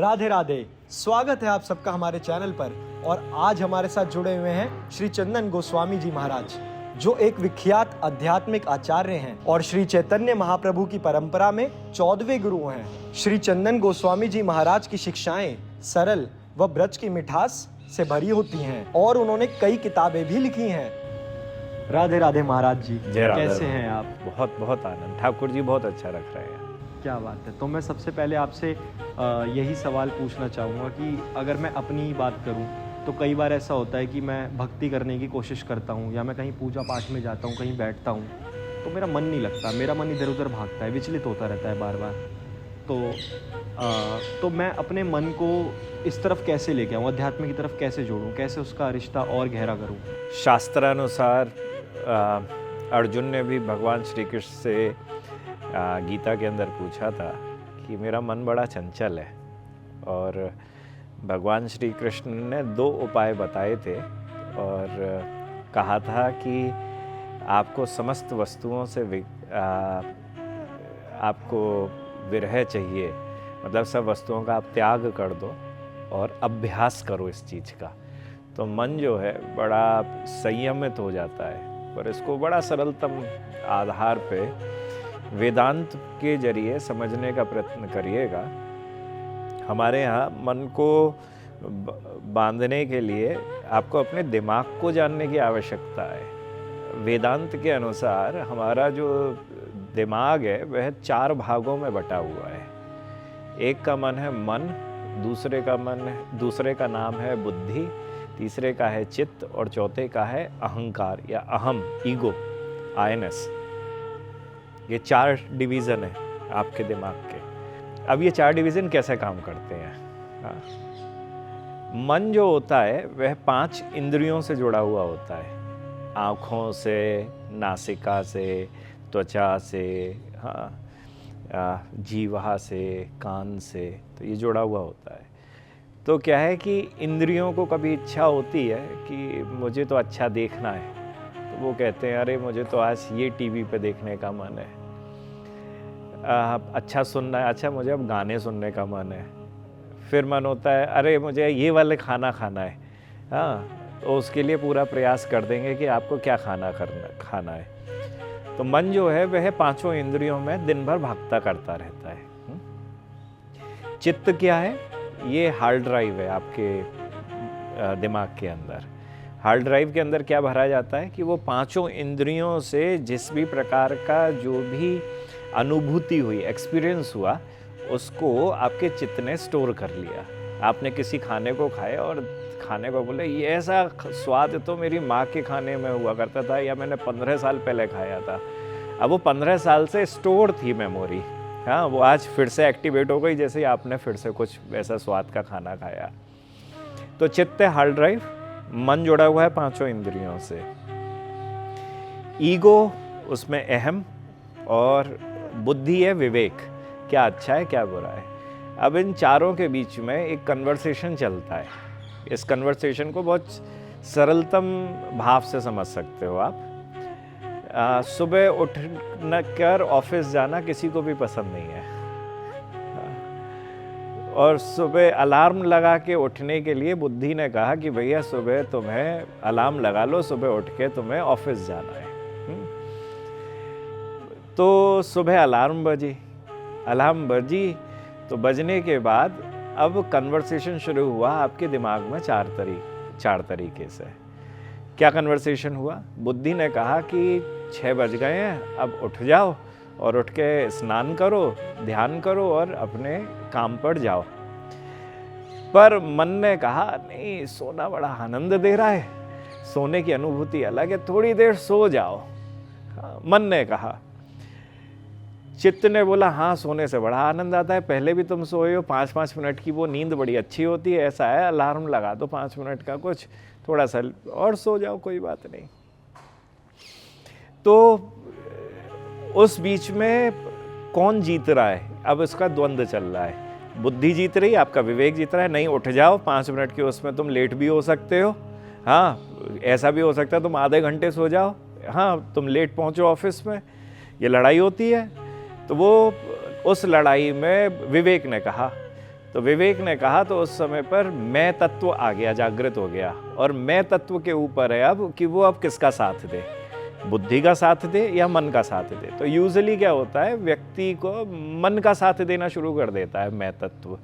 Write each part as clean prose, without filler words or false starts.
राधे राधे। स्वागत है आप सबका हमारे चैनल पर। और आज हमारे साथ जुड़े हुए हैं श्री चंदन गोस्वामी जी महाराज, जो एक विख्यात आध्यात्मिक आचार्य हैं और श्री चैतन्य महाप्रभु की परंपरा में 14वें गुरु हैं। श्री चंदन गोस्वामी जी महाराज की शिक्षाएं सरल व ब्रज की मिठास से भरी होती हैं और उन्होंने कई किताबें भी लिखी हैं। राधे राधे महाराज जी, कैसे हैं आप? बहुत बहुत आनंद। ठाकुर जी बहुत अच्छा रख रहे हैं। क्या बात है। तो मैं सबसे पहले आपसे यही सवाल पूछना चाहूँगा कि अगर मैं अपनी बात करूँ तो कई बार ऐसा होता है कि मैं भक्ति करने की कोशिश करता हूँ या मैं कहीं पूजा पाठ में जाता हूँ, कहीं बैठता हूँ तो मेरा मन नहीं लगता, मेरा मन इधर उधर भागता है, विचलित होता रहता है बार बार। तो मैं अपने मन को इस तरफ कैसे लेके आऊँ, अध्यात्म की तरफ कैसे जोड़ूँ, कैसे उसका रिश्ता और गहरा करूँ? शास्त्रानुसार अर्जुन ने भी भगवान श्री कृष्ण से गीता के अंदर पूछा था कि मेरा मन बड़ा चंचल है, और भगवान श्री कृष्ण ने 2 उपाय बताए थे और कहा था कि आपको समस्त वस्तुओं से आपको विरह चाहिए, मतलब सब वस्तुओं का आप त्याग कर दो और अभ्यास करो इस चीज़ का, तो मन जो है बड़ा संयमित हो जाता है। और इसको बड़ा सरलतम आधार पे वेदांत के जरिए समझने का प्रयत्न करिएगा। हमारे यहाँ मन को बांधने के लिए आपको अपने दिमाग को जानने की आवश्यकता है। वेदांत के अनुसार हमारा जो दिमाग है वह 4 भागों में बटा हुआ है। एक का मन है मन, दूसरे का नाम है बुद्धि, तीसरे का है चित्त और चौथे का है अहंकार या अहम, ईगो, आईएनएस। ये 4 डिवीज़न है आपके दिमाग के। अब ये 4 डिवीज़न कैसे काम करते हैं? मन जो होता है वह 5 इंद्रियों से जुड़ा हुआ होता है, आँखों से, नासिका से, त्वचा से, जीवा से, कान से, तो ये जुड़ा हुआ होता है। तो क्या है कि इंद्रियों को कभी इच्छा होती है कि मुझे तो अच्छा देखना है, तो वो कहते हैं अरे मुझे तो आज ये टीवी पे देखने का मन है। अच्छा सुनना है, अच्छा मुझे अब गाने सुनने का मन है। फिर मन होता है अरे मुझे ये वाले खाना खाना है, तो उसके लिए पूरा प्रयास कर देंगे कि आपको क्या खाना है। तो मन जो है वह 5 इंद्रियों में दिन भर भागता करता रहता है। चित्त क्या है? ये हार्ड ड्राइव है आपके दिमाग के अंदर। हार्ड ड्राइव के अंदर क्या भरा जाता है कि वो 5 इंद्रियों से जिस भी प्रकार का जो भी अनुभूति हुई, एक्सपीरियंस हुआ, उसको आपके चित्त ने स्टोर कर लिया। आपने किसी खाने को खाया और खाने को बोले ये ऐसा स्वाद तो मेरी माँ के खाने में हुआ करता था, या मैंने 15 साल पहले खाया था। अब वो 15 साल से स्टोर थी मेमोरी, वो आज फिर से एक्टिवेट हो गई जैसे आपने फिर से कुछ वैसा स्वाद का खाना खाया। तो चित्त है हार्ड ड्राइव, मन जुड़ा हुआ है 5 इंद्रियों से। ईगो, उसमें अहम, और बुद्धि है विवेक, क्या अच्छा है क्या बुरा है। अब इन चारों के बीच में एक कन्वर्सेशन चलता है। इस कन्वर्सेशन को बहुत सरलतम भाव से समझ सकते हो आप। सुबह उठ कर ऑफिस जाना किसी को भी पसंद नहीं है, और सुबह अलार्म लगा के उठने के लिए बुद्धि ने कहा कि भैया सुबह तुम्हें अलार्म लगा लो, सुबह उठ के तुम्हें ऑफिस जाना है। तो सुबह अलार्म बजी, तो बजने के बाद अब कन्वर्सेशन शुरू हुआ आपके दिमाग में 4 तरीके से। क्या कन्वर्सेशन हुआ? बुद्धि ने कहा कि 6 बज गए हैं, अब उठ जाओ और उठ के स्नान करो, ध्यान करो और अपने काम पर जाओ। पर मन ने कहा नहीं, सोना बड़ा आनंद दे रहा है, सोने की अनुभूति अलग है, थोड़ी देर सो जाओ। मन ने कहा। चित्त ने बोला हाँ, सोने से बड़ा आनंद आता है, पहले भी तुम सोए हो, 5-5 मिनट की वो नींद बड़ी अच्छी होती है, ऐसा है अलार्म लगा दो 5 मिनट का, कुछ थोड़ा सा और सो जाओ, कोई बात नहीं। तो उस बीच में कौन जीत रहा है? अब इसका द्वंद्व चल रहा है। बुद्धि जीत रही है, आपका विवेक जीत रहा है, नहीं उठ जाओ, 5 मिनट के उसमें तुम लेट भी हो सकते हो, ऐसा भी हो सकता है तुम आधे घंटे सो जाओ, तुम लेट पहुंचो ऑफिस में। ये लड़ाई होती है। तो वो उस लड़ाई में विवेक ने कहा तो विवेक ने कहा तो उस समय पर मैं तत्व आ गया, जागृत हो गया, और मैं तत्व के ऊपर है अब कि वो अब किसका साथ दे, बुद्धि का साथ दे या मन का साथ दे। तो यूजुअली क्या होता है, व्यक्ति को मन का साथ देना शुरू कर देता है मैं तत्व,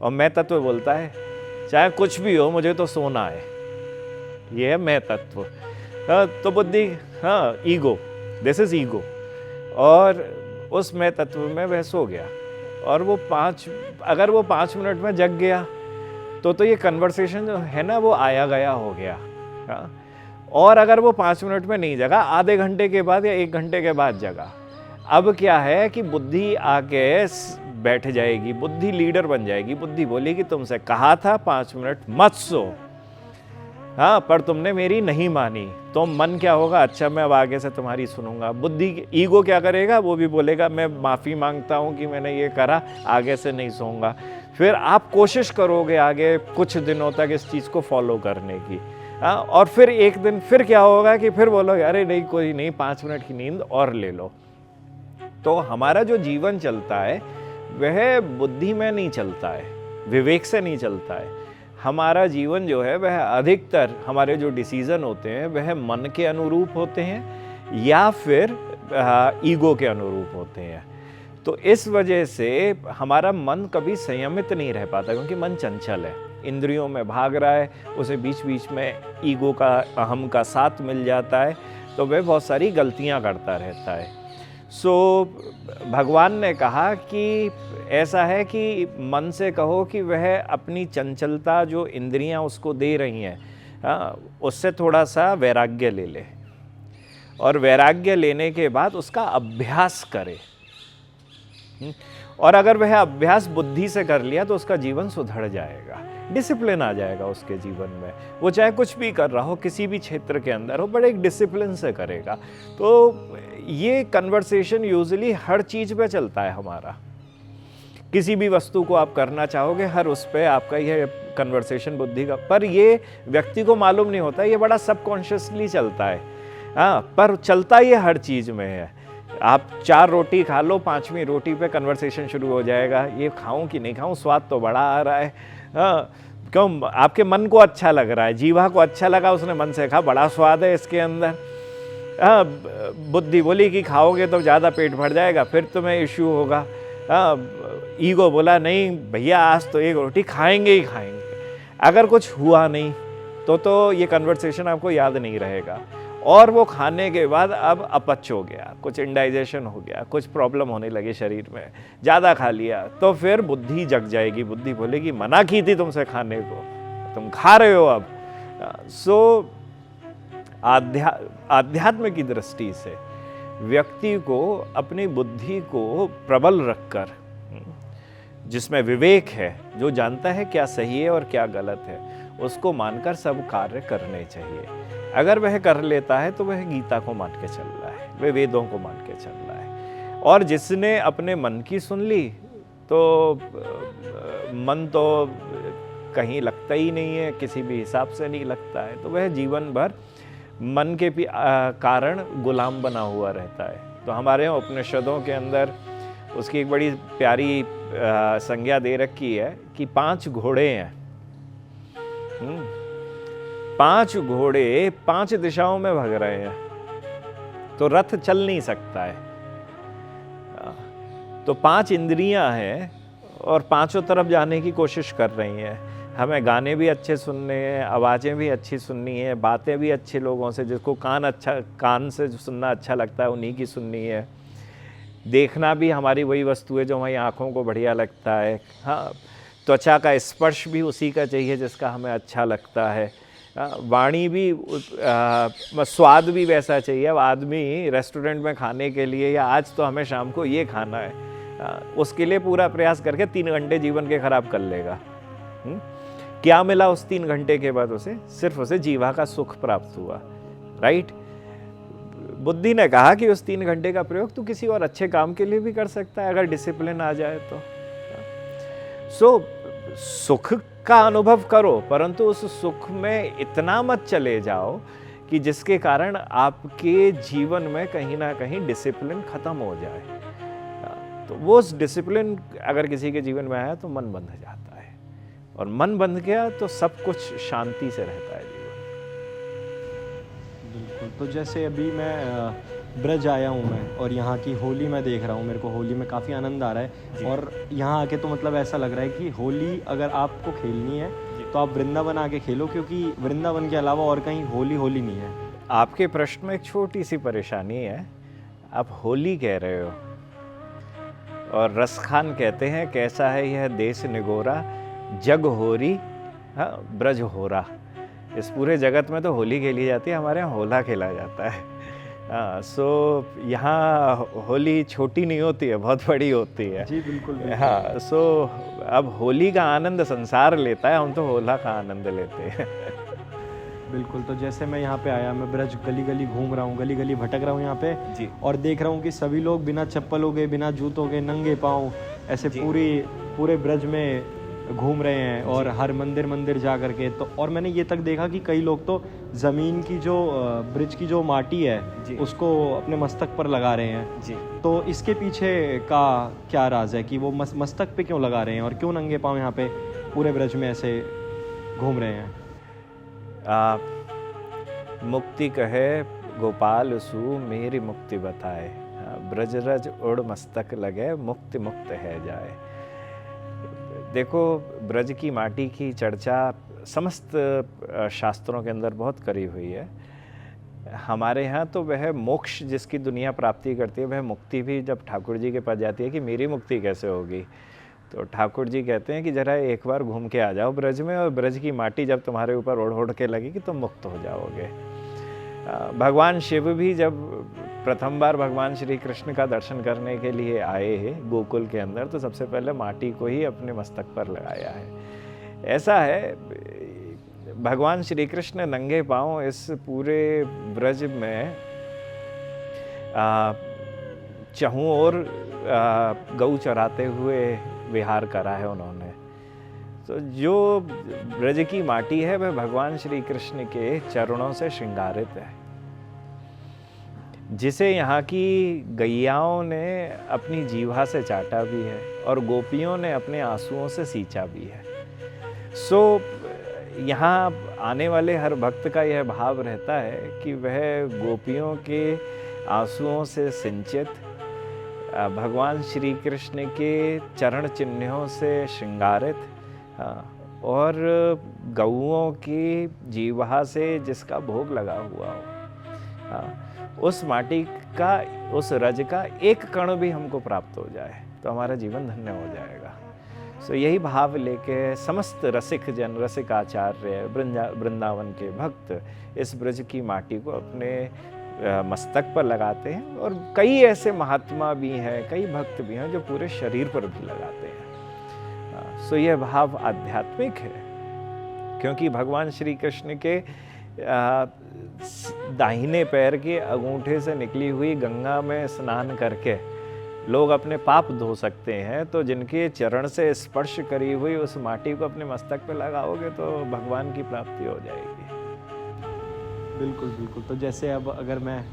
और मैं तत्व बोलता है चाहे कुछ भी हो मुझे तो सोना है, ये है मैं तत्व। तो बुद्धि, हाँ, ईगो, दिस इज ईगो, और उस मैं तत्व में वह सो गया। और वो अगर वो 5 मिनट में जग गया तो ये कन्वर्सेशन जो है ना वो आया गया हो गया। हाँ, और अगर वो 5 मिनट में नहीं जगा, आधे घंटे के बाद या 1 घंटे के बाद जगा, अब क्या है कि बुद्धि आके बैठ जाएगी, बुद्धि लीडर बन जाएगी। बुद्धि बोलेगी तुमसे कहा था 5 मिनट मत सो, हाँ, पर तुमने मेरी नहीं मानी। तो मन क्या होगा, अच्छा मैं अब आगे से तुम्हारी सुनूंगा। बुद्धि, ईगो क्या करेगा, वो भी बोलेगा मैं माफ़ी मांगता हूँ कि मैंने ये करा, आगे से नहीं सोऊंगा। फिर आप कोशिश करोगे आगे कुछ दिनों तक इस चीज़ को फॉलो करने की, हाँ, और फिर एक दिन फिर क्या होगा कि फिर बोलोगे अरे नहीं कोई नहीं, 5 मिनट की नींद और ले लो। तो हमारा जो जीवन चलता है वह बुद्धि में नहीं चलता है, विवेक से नहीं चलता है। हमारा जीवन जो है वह अधिकतर, हमारे जो डिसीजन होते हैं वह मन के अनुरूप होते हैं या फिर ईगो के अनुरूप होते हैं। तो इस वजह से हमारा मन कभी संयमित नहीं रह पाता, क्योंकि मन चंचल है, इंद्रियों में भाग रहा है, उसे बीच बीच में ईगो का, अहम का साथ मिल जाता है, तो वह बहुत सारी गलतियां करता रहता है। भगवान ने कहा कि ऐसा है कि मन से कहो कि वह अपनी चंचलता जो इंद्रियां उसको दे रही हैं, हाँ, उससे थोड़ा सा वैराग्य ले ले, और वैराग्य लेने के बाद उसका अभ्यास करे। और अगर वह अभ्यास बुद्धि से कर लिया तो उसका जीवन सुधर जाएगा, डिसिप्लिन आ जाएगा उसके जीवन में। वो चाहे कुछ भी कर रहा हो, किसी भी क्षेत्र के अंदर हो, बड़े एक डिसिप्लिन से करेगा। तो ये कन्वर्सेशन यूजुअली हर चीज़ पे चलता है हमारा। किसी भी वस्तु को आप करना चाहोगे, हर उस पे आपका ये कन्वर्सेशन बुद्धि का, पर ये व्यक्ति को मालूम नहीं होता, ये बड़ा सबकॉन्शियसली चलता है। हाँ, पर चलता ये हर चीज़ में है। आप 4 रोटी खा लो, 5वीं रोटी पे कन्वर्सेशन शुरू हो जाएगा, ये खाऊं कि नहीं खाऊं, स्वाद तो बड़ा आ रहा है। हाँ, क्यों, आपके मन को अच्छा लग रहा है, जीवा को अच्छा लगा, उसने मन से कहा बड़ा स्वाद है इसके अंदर। हाँ, बुद्धि बोली कि खाओगे तो ज़्यादा पेट भर जाएगा, फिर तुम्हें इश्यू होगा। हाँ, ईगो बोला नहीं भैया आज तो 1 रोटी खाएंगे ही खाएंगे। अगर कुछ हुआ नहीं तो ये कन्वर्सेशन आपको याद नहीं रहेगा, और वो खाने के बाद अब अपच हो गया, कुछ इंडाइजेशन हो गया, कुछ प्रॉब्लम होने लगी शरीर में, ज़्यादा खा लिया, तो फिर बुद्धि जग जाएगी। बुद्धि बोलेगी मना की थी तुमसे खाने को, तुम खा रहे हो अब। सो आध्यात्म की दृष्टि से व्यक्ति को अपनी बुद्धि को प्रबल रखकर, जिसमें विवेक है, जो जानता है क्या सही है और क्या गलत है, उसको मानकर सब कार्य करने चाहिए। अगर वह कर लेता है तो वह गीता को मान के चल रहा है, वह वेदों को मान के चल रहा है। और जिसने अपने मन की सुन ली तो मन तो कहीं लगता ही नहीं है, किसी भी हिसाब से नहीं लगता है, तो वह जीवन भर मन के कारण गुलाम बना हुआ रहता है। तो हमारे उपनिषदों के अंदर उसकी एक बड़ी प्यारी संज्ञा दे रखी है कि 5 घोड़े हैं। 5 घोड़े 5 दिशाओं में भाग रहे हैं, तो रथ चल नहीं सकता है। तो 5 इंद्रियां हैं और 5 तरफ जाने की कोशिश कर रही हैं। हमें गाने भी अच्छे सुनने हैं, आवाज़ें भी अच्छी सुननी है, बातें भी अच्छे लोगों से, जिसको कान से सुनना अच्छा लगता है उन्हीं की सुननी है। देखना भी हमारी वही वस्तु है जो हमारी आँखों को बढ़िया लगता है। हाँ, त्वचा का स्पर्श भी उसी का चाहिए जिसका हमें अच्छा लगता है। वाणी भी, स्वाद भी वैसा चाहिए। अब आदमी रेस्टोरेंट में खाने के लिए, या आज तो हमें शाम को ये खाना है, उसके लिए पूरा प्रयास करके 3 घंटे जीवन के खराब कर लेगा। क्या मिला उस 3 घंटे के बाद उसे? सिर्फ उसे जीवा का सुख प्राप्त हुआ, राइट। बुद्धि ने कहा कि उस 3 घंटे का प्रयोग तू किसी और अच्छे काम के लिए भी कर सकता है, अगर डिसिप्लिन आ जाए तो। सुख का अनुभव करो, परंतु उस सुख में इतना मत चले जाओ कि जिसके कारण आपके जीवन में कहीं ना कहीं डिसिप्लिन खत्म हो जाए। तो वो डिसिप्लिन अगर किसी के जीवन में आया तो मन बंध जाता है, और मन बंध गया तो सब कुछ शांति से रहता है जीवन। बिल्कुल। तो जैसे अभी मैं ब्रज आया हूँ मैं, और यहाँ की होली मैं देख रहा हूँ, मेरे को होली में काफ़ी आनंद आ रहा है। और यहाँ आके तो मतलब ऐसा लग रहा है कि होली अगर आपको खेलनी है तो आप वृंदावन आके खेलो, क्योंकि वृंदावन के अलावा और कहीं होली नहीं है। आपके प्रश्न में एक छोटी सी परेशानी है, आप होली कह रहे हो और रसखान कहते हैं कैसा है यह देश निगोरा, जग होरी हाँ ब्रज होरा। इस पूरे जगत में तो होली खेली जाती है, हमारे यहाँ होला खेला जाता है। हाँ, सो यहाँ होली छोटी नहीं होती है, बहुत बड़ी होती है। जी बिल्कुल, बिल्कुल। हाँ, सो अब होली का आनंद संसार लेता है, हम तो होला का आनंद लेते हैं। बिल्कुल। तो जैसे मैं यहाँ पे आया, मैं ब्रज गली गली घूम रहा हूँ, गली गली भटक रहा हूँ यहाँ पे जी। और देख रहा हूँ कि सभी लोग बिना चप्पलों के, बिना जूतों के, नंगे पाँव ऐसे पूरे ब्रज में घूम रहे हैं, और हर मंदिर जा करके। तो और मैंने ये तक देखा कि कई लोग तो ज़मीन की जो ब्रिज की जो माटी है उसको अपने मस्तक पर लगा रहे हैं। जी। तो इसके पीछे का क्या राज है कि वो मस्तक पे क्यों लगा रहे हैं, और क्यों नंगे पाँव यहाँ पे पूरे ब्रज में ऐसे घूम रहे हैं? मुक्ति कहे गोपाल सु मेरी मुक्ति बताए, ब्रज रज उड़ मस्तक लगे, मुक्ति मुक्त है जाए। देखो, ब्रज की माटी की चर्चा समस्त शास्त्रों के अंदर बहुत करी हुई है। हमारे यहाँ तो वह मोक्ष जिसकी दुनिया प्राप्ति करती है, वह मुक्ति भी जब ठाकुर जी के पास जाती है कि मेरी मुक्ति कैसे होगी, तो ठाकुर जी कहते हैं कि जरा एक बार घूम के आ जाओ ब्रज में, और ब्रज की माटी जब तुम्हारे ऊपर उड़ उड़ के लगेगी तो मुक्त हो जाओगे। भगवान शिव भी जब प्रथम बार भगवान श्री कृष्ण का दर्शन करने के लिए आए गोकुल के अंदर, तो सबसे पहले माटी को ही अपने मस्तक पर लगाया है। ऐसा है, भगवान श्री कृष्ण नंगे पांव इस पूरे ब्रज में चहु और गऊ चराते हुए विहार करा है उन्होंने। तो जो ब्रज की माटी है वह भगवान श्री कृष्ण के चरणों से श्रृंगारित है, जिसे यहाँ की गैयाओं ने अपनी जीवा से चाटा भी है और गोपियों ने अपने आंसुओं से सींचा भी है। सो यहाँ आने वाले हर भक्त का यह भाव रहता है कि वह गोपियों के आंसुओं से सिंचित, भगवान श्री कृष्ण के चरण चिन्हों से श्रृंगारित और गौओं की जीवा से जिसका भोग लगा हुआ हो, उस माटी का, उस रज का एक कण भी हमको प्राप्त हो जाए तो हमारा जीवन धन्य हो जाएगा। सो यही भाव लेके समस्त रसिक जन, रसिक आचार्य, वृंदावन के भक्त इस ब्रज की माटी को अपने मस्तक पर लगाते हैं, और कई ऐसे महात्मा भी हैं, कई भक्त भी हैं जो पूरे शरीर पर भी लगाते हैं। सो यह भाव आध्यात्मिक है, क्योंकि भगवान श्री कृष्ण के दाहिने पैर के अंगूठे से निकली हुई गंगा में स्नान करके लोग अपने पाप धो सकते हैं, तो जिनके चरण से स्पर्श करी हुई उस माटी को अपने मस्तक पे लगाओगे तो भगवान की प्राप्ति हो जाएगी। बिल्कुल बिल्कुल। तो जैसे अब अगर मैं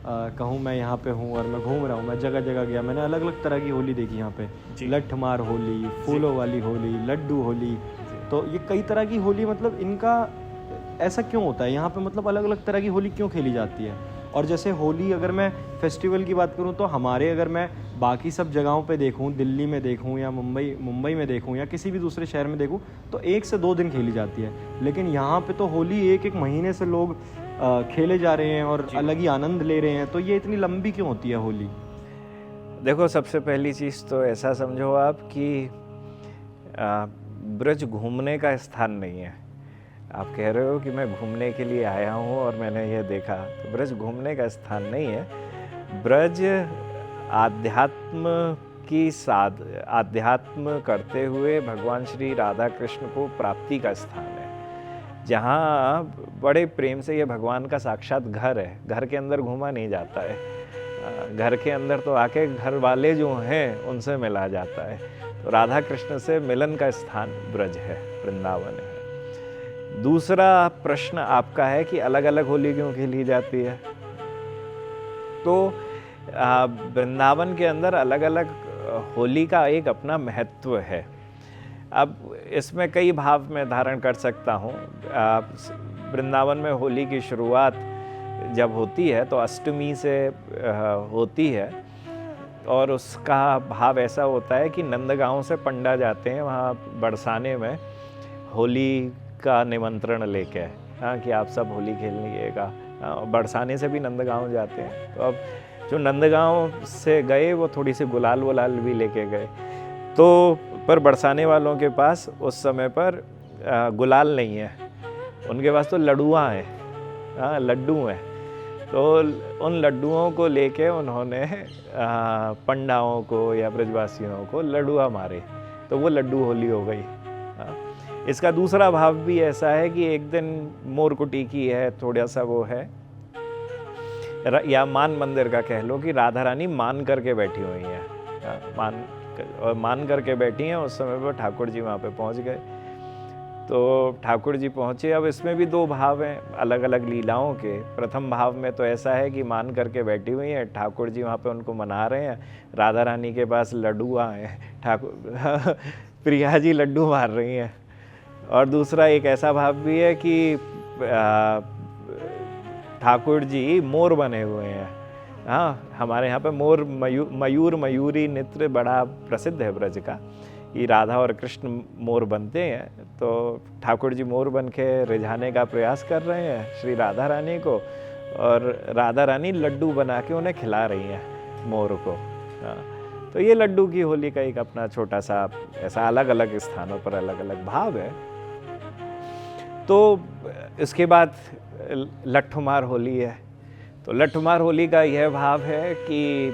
कहूँ, मैं यहाँ पे हूँ और मैं घूम रहा हूँ, मैं जगह जगह गया, मैंने अलग अलग तरह की होली देखी यहाँ पे, लठमार होली, फूलों वाली होली, लड्डू होली। तो ये कई तरह की होली, मतलब इनका ऐसा क्यों होता है यहाँ पे, मतलब अलग अलग तरह की होली क्यों खेली जाती है? और जैसे होली, अगर मैं फेस्टिवल की बात करूँ तो हमारे, अगर मैं बाकी सब जगहों पे देखूँ, दिल्ली में देखूँ या मुंबई में देखूँ या किसी भी दूसरे शहर में देखूँ, तो 1 से 2 दिन खेली जाती है। लेकिन यहाँ पे तो होली एक महीने से लोग खेले जा रहे हैं और अलग ही आनंद ले रहे हैं। तो ये इतनी लंबी क्यों होती है होली? देखो, सबसे पहली चीज़ तो ऐसा समझो आप कि ब्रज घूमने का स्थान नहीं है। आप कह रहे हो कि मैं घूमने के लिए आया हूँ और मैंने ये देखा, तो ब्रज घूमने का स्थान नहीं है। ब्रज आध्यात्म करते हुए भगवान श्री राधा कृष्ण को प्राप्ति का स्थान है, जहाँ बड़े प्रेम से ये भगवान का साक्षात घर है। घर के अंदर घूमा नहीं जाता है, घर के अंदर तो आके घर वाले जो हैं उनसे मिला जाता है। तो राधा कृष्ण से मिलन का स्थान ब्रज है, वृंदावन है। दूसरा प्रश्न आपका है कि अलग अलग होली क्यों खेली जाती है। तो वृंदावन के अंदर अलग अलग होली का एक अपना महत्व है। अब इसमें कई भाव मैं धारण कर सकता हूँ। वृंदावन में होली की शुरुआत जब होती है तो अष्टमी से होती है, और उसका भाव ऐसा होता है कि नंदगांव से पंडा जाते हैं वहाँ बरसाने में होली का निमंत्रण लेके, हाँ, कि आप सब होली खेलिएगा। बरसाने से भी नंदगांव जाते हैं। तो अब जो नंदगांव से गए वो थोड़ी सी गुलाल वुलाल भी लेके गए, तो पर बरसाने वालों के पास उस समय पर गुलाल नहीं है, उनके पास तो लड्डुआ हैं, हाँ, लड्डू हैं। तो उन लड्डुओं को लेके उन्होंने पंडाओं को या ब्रजवासियों को लड्डुआ मारे, तो वो लड्डू होली हो गई। इसका दूसरा भाव भी ऐसा है कि एक दिन मोरकुटी की है, थोड़ा सा वो है, या मान मंदिर का कह लो, कि राधा रानी मान करके बैठी हुई हैं, मान करके बैठी हैं। उस समय पर ठाकुर जी वहाँ पे पहुँच गए। तो ठाकुर जी पहुँचे। अब इसमें भी दो भाव हैं अलग अलग लीलाओं के। प्रथम भाव में तो ऐसा है कि मान करके बैठी हुई हैं, ठाकुर जी वहाँ पे उनको मना रहे हैं, राधा रानी के पास लड्डुआ हैं, ठाकुर प्रिया जी लड्डू मार रही हैं। और दूसरा एक ऐसा भाव भी है कि ठाकुर जी मोर बने हुए हैं। हाँ, हमारे यहाँ पे मोर मयूर मयूरी नृत्य बड़ा प्रसिद्ध है ब्रज का, कि राधा और कृष्ण मोर बनते हैं। तो ठाकुर जी मोर बन के रिझाने का प्रयास कर रहे हैं श्री राधा रानी को, और राधा रानी लड्डू बना के उन्हें खिला रही हैं मोर को। हाँ, तो ये लड्डू की होली का एक अपना छोटा सा ऐसा अलग अलग स्थानों पर अलग अलग भाव है। तो इसके बाद लट्ठमार होली है। तो लट्ठमार होली का यह भाव है कि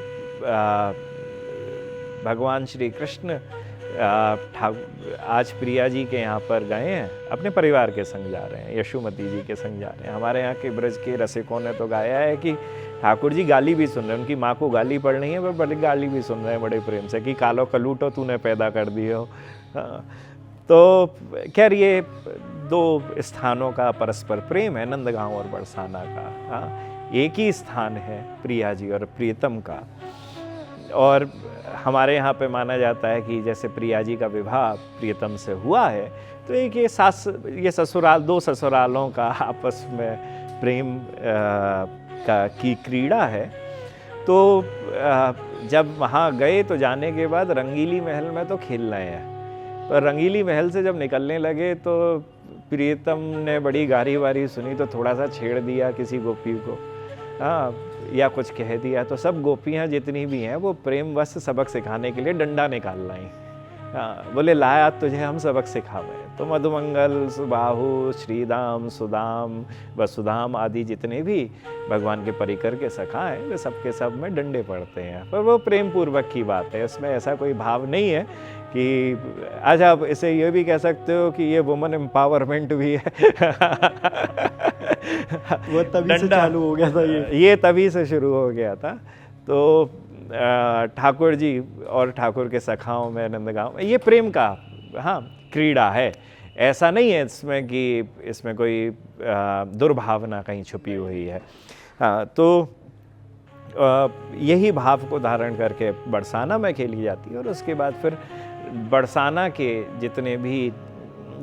भगवान श्री कृष्ण आज प्रिया जी के यहाँ पर गए हैं, अपने परिवार के संग जा रहे हैं, यशोमती जी के संग जा रहे हैं। हमारे यहाँ के ब्रज के रसिकों ने तो गाया है कि ठाकुर जी गाली भी सुन रहे हैं, उनकी माँ को गाली पड़ रही है, पर बड़ी गाली भी सुन रहे हैं बड़े प्रेम से, कि कालो कलूटो तूने पैदा कर दिए हो। तो खैर ये दो स्थानों का परस्पर प्रेम है, नंदगांव और बरसाना का। हाँ, एक ही स्थान है प्रिया जी और प्रियतम का। और हमारे यहाँ पे माना जाता है कि जैसे प्रिया जी का विवाह प्रियतम से हुआ है, तो एक ये ससुराल, दो ससुरालों का आपस में प्रेम की क्रीड़ा है। तो जब वहाँ गए तो जाने के बाद रंगीली महल में तो खेल रहे हैं, पर रंगीली महल से जब निकलने लगे तो प्रियतम ने बड़ी गारी वारी सुनी, तो थोड़ा सा छेड़ दिया किसी गोपी को, हाँ, या कुछ कह दिया। तो सब गोपियाँ जितनी भी हैं वो प्रेमवश सबक सिखाने के लिए डंडा निकाल लाई। हाँ, बोले लाया तुझे हम सबक सिखावे। तो मधुमंगल, सुबाहु, श्रीदाम, सुदाम, वसुधाम आदि जितने भी भगवान के परिकर के सखा हैं, वे सबके सब में डंडे पड़ते हैं। पर वो प्रेम पूर्वक की बात है, उसमें ऐसा कोई भाव नहीं है कि आज आप इसे ये भी कह सकते हो कि ये वुमन एम्पावरमेंट भी है। वो तभी से चालू हो गया था, ये तभी से शुरू हो गया था। तो ठाकुर जी और ठाकुर के सखाओं में नंदगांव में ये प्रेम का, हाँ, क्रीड़ा है। ऐसा नहीं है इसमें कि इसमें कोई दुर्भावना कहीं छुपी हुई है। हाँ, तो यही भाव को धारण करके बरसाना में खेली जाती है। और उसके बाद फिर बरसाना के जितने भी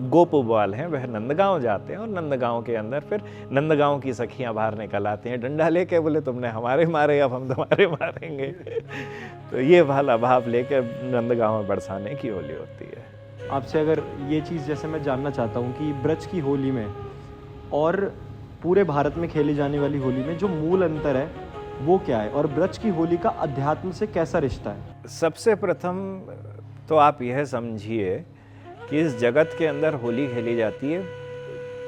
गोप बाल हैं वह नंदगांव जाते हैं, और नंदगांव के अंदर फिर नंदगांव की सखियां बाहर निकल आती हैं डंडा लेके, बोले तुमने हमारे मारे अब हम तुम्हारे मारेंगे। तो ये वाला भाव लेकर नंदगांव में बरसाने की होली होती है। आपसे अगर ये चीज़ जैसे मैं जानना चाहता हूँ कि ब्रज की होली में और पूरे भारत में खेली जाने वाली होली में जो मूल अंतर है वो क्या है, और ब्रज की होली का अध्यात्म से कैसा रिश्ता है? सबसे प्रथम तो आप यह समझिए कि इस जगत के अंदर होली खेली जाती है।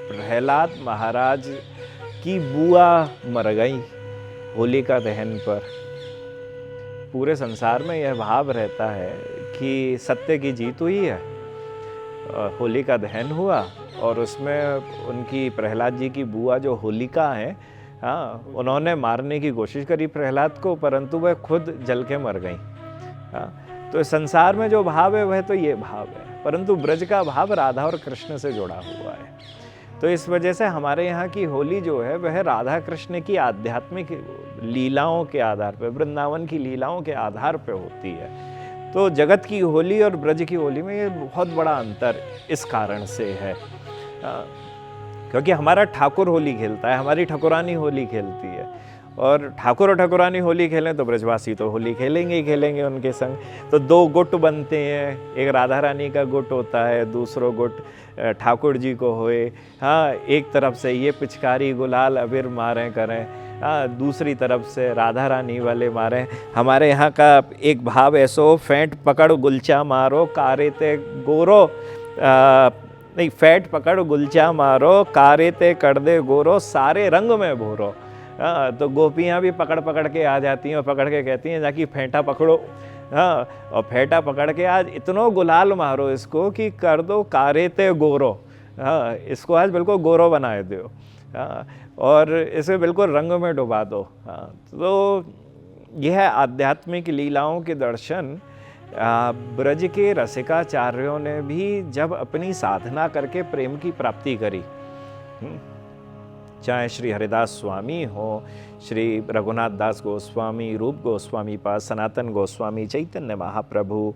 प्रहलाद महाराज की बुआ मर गई होलिका दहन पर। पूरे संसार में यह भाव रहता है कि सत्य की जीत हुई है। होलिका दहन हुआ और उसमें उनकी प्रहलाद जी की बुआ जो होलिका है, हाँ, उन्होंने मारने की कोशिश करी प्रहलाद को, परंतु वह खुद जल के मर गई। हाँ, तो संसार में जो भाव है वह तो ये भाव है, परंतु ब्रज का भाव राधा और कृष्ण से जुड़ा हुआ है। तो इस वजह से हमारे यहाँ की होली जो है वह राधा कृष्ण की आध्यात्मिक लीलाओं के आधार पर, वृंदावन की लीलाओं के आधार पर होती है। तो जगत की होली और ब्रज की होली में ये बहुत बड़ा अंतर इस कारण से है, क्योंकि हमारा ठाकुर होली खेलता है, हमारी ठाकुरानी होली खेलती है, और ठाकुर और ठाकुरानी होली खेलें तो ब्रजवासी तो होली खेलेंगे ही खेलेंगे उनके संग। तो दो गुट बनते हैं, एक राधा रानी का गुट होता है, दूसरो गुट ठाकुर जी को होए। हाँ, एक तरफ से ये पिचकारी गुलाल अबीर मारें करें, हाँ, दूसरी तरफ से राधा रानी वाले मारें। हमारे यहाँ का एक भाव ऐसो, फेंट पकड़ गुलचा मारो कारे ते गोरो, नहीं, फेंट पकड़ गुलचा मारो कारे ते कर दे गोरो, सारे रंग में भोरो। हाँ, तो गोपियाँ भी पकड़ पकड़ के आ जाती हैं और पकड़ के कहती हैं जाकि फेंटा पकड़ो। हाँ, और फेंटा पकड़ के आज इतनो गुलाल मारो इसको कि कर दो कारे ते गोरो। हाँ, इसको आज बिल्कुल गोरो बनाए दो। हाँ, और इसे बिल्कुल रंग में डुबा दो। हाँ, तो यह आध्यात्मिक लीलाओं के दर्शन ब्रज के रसिकाचार्यों ने भी जब अपनी साधना करके प्रेम की प्राप्ति करी, चाहे श्री हरिदास स्वामी हो, श्री रघुनाथ दास गोस्वामी, रूप गोस्वामी पास, सनातन गोस्वामी, चैतन्य महाप्रभु,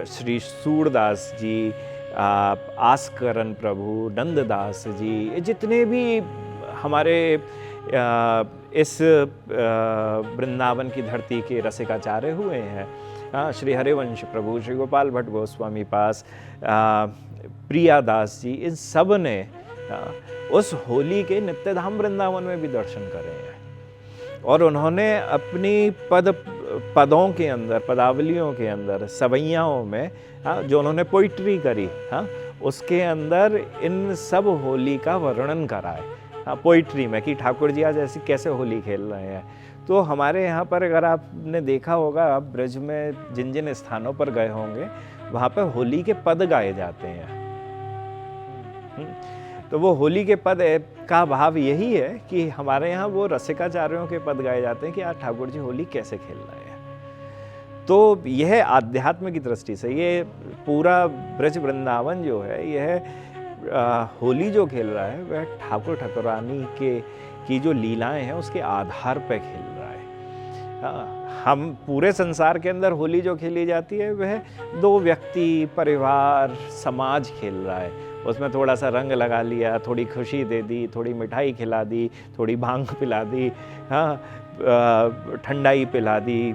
श्री सूरदास जी, आस्करन प्रभु, नंददास जी, ये जितने भी हमारे इस वृंदावन की धरती के रसिकाचार्य हुए हैं, श्री हरिवंश प्रभु, श्री गोपाल भट्ट गोस्वामी पास, प्रियादास जी, इन सब ने उस होली के नित्यधाम वृंदावन में भी दर्शन करे हैं। और उन्होंने अपनी पदों के अंदर, पदावलियों के अंदर, सवैयाओं में, जो उन्होंने पोइट्री करी, उसके अंदर इन सब होली का वर्णन करा है, पोइट्री में, कि ठाकुर जी आज ऐसी कैसे होली खेल रहे हैं। तो हमारे यहाँ पर अगर आपने देखा होगा, आप ब्रज में जिन जिन स्थानों पर गए होंगे, वहाँ पर होली के पद गाए जाते हैं। तो वो होली के पद का भाव यही है कि हमारे यहाँ वो रसिकाचार्यों के पद गाए जाते हैं कि आज ठाकुर जी होली कैसे खेल रहे हैं। तो यह आध्यात्म की दृष्टि से ये पूरा ब्रज वृंदावन जो है, यह होली जो खेल रहा है वह ठाकुर ठाकुरानी की जो लीलाएं हैं उसके आधार पर खेल रहा है। हम पूरे संसार के अंदर होली जो खेली जाती है वह दो व्यक्ति, परिवार, समाज खेल रहा है। उसमें थोड़ा सा रंग लगा लिया, थोड़ी खुशी दे दी, थोड़ी मिठाई खिला दी, थोड़ी भांग पिला दी, हाँ, ठंडाई पिला दी,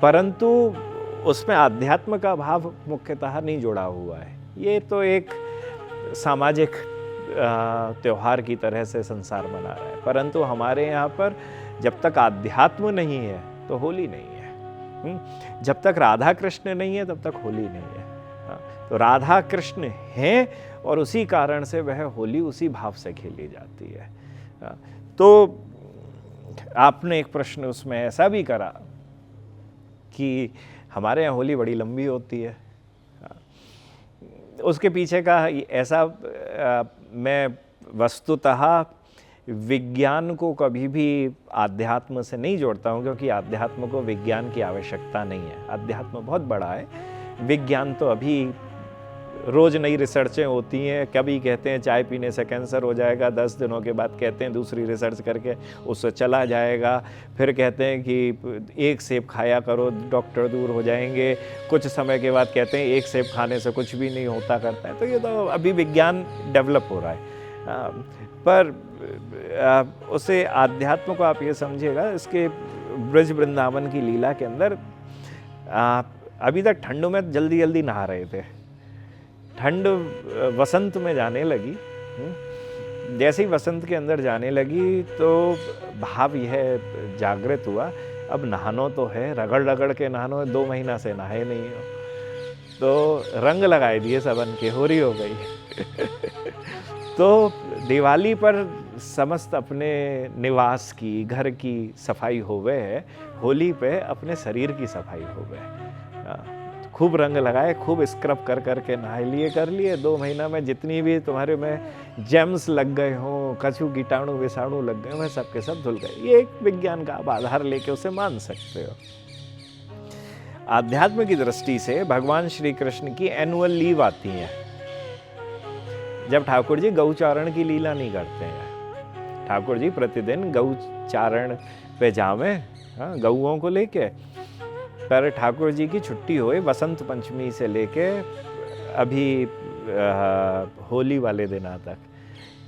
परंतु उसमें आध्यात्म का भाव मुख्यतः नहीं जुड़ा हुआ है। ये तो एक सामाजिक त्योहार की तरह से संसार मना रहा है, परंतु हमारे यहाँ पर जब तक आध्यात्म नहीं है तो होली नहीं है। जब तक राधा कृष्ण नहीं है तब तक होली नहीं है। तो राधा कृष्ण हैं और उसी कारण से वह होली उसी भाव से खेली जाती है। तो आपने एक प्रश्न उसमें ऐसा भी करा कि हमारे यहाँ होली बड़ी लंबी होती है। उसके पीछे का ऐसा, मैं वस्तुतः विज्ञान को कभी भी आध्यात्म से नहीं जोड़ता हूँ, क्योंकि आध्यात्म को विज्ञान की आवश्यकता नहीं है। अध्यात्म बहुत बड़ा है, विज्ञान तो अभी रोज़ नई रिसर्चें होती हैं। कभी कहते हैं चाय पीने से कैंसर हो जाएगा, 10 दिनों के बाद कहते हैं दूसरी रिसर्च करके उससे चला जाएगा, फिर कहते हैं कि एक सेब खाया करो डॉक्टर दूर हो जाएंगे, कुछ समय के बाद कहते हैं एक सेब खाने से कुछ भी नहीं होता करता है। तो ये तो अभी विज्ञान डेवलप हो रहा है, पर उसे अध्यात्म को आप ये समझिएगा, इसके ब्रज वृंदावन की लीला के अंदर अभी तक ठंड में जल्दी जल्दी नहा रहे थे, ठंड वसंत में जाने लगी। जैसे ही वसंत के अंदर जाने लगी तो भाव यह जागृत हुआ, अब नहानो तो है, रगड़ रगड़ के नहानो, 2 महीना से नहाए नहीं हो, तो रंग लगाए दिए सबन के, होली हो गई। तो दिवाली पर समस्त अपने निवास की, घर की सफाई होवे है, होली पे अपने शरीर की सफाई होवे। खूब रंग लगाए, खूब स्क्रब कर करके नहाए लिए, कर लिए। 2 महीना में जितनी भी तुम्हारे में जेम्स लग गए हों, कछु कीटाणु विषाणु लग गए, वह सब के सब धुल गए। ये एक विज्ञान का आप आधार लेके उसे मान सकते हो। आध्यात्म की दृष्टि से भगवान श्री कृष्ण की एनुअल लीव आती है, जब ठाकुर जी गौचारण की लीला नहीं करते हैं। ठाकुर जी प्रतिदिन गौचारण पे जावे, गौओं को लेके पर ठाकुर जी की छुट्टी हुई बसंत पंचमी से लेके अभी होली वाले दिना तक,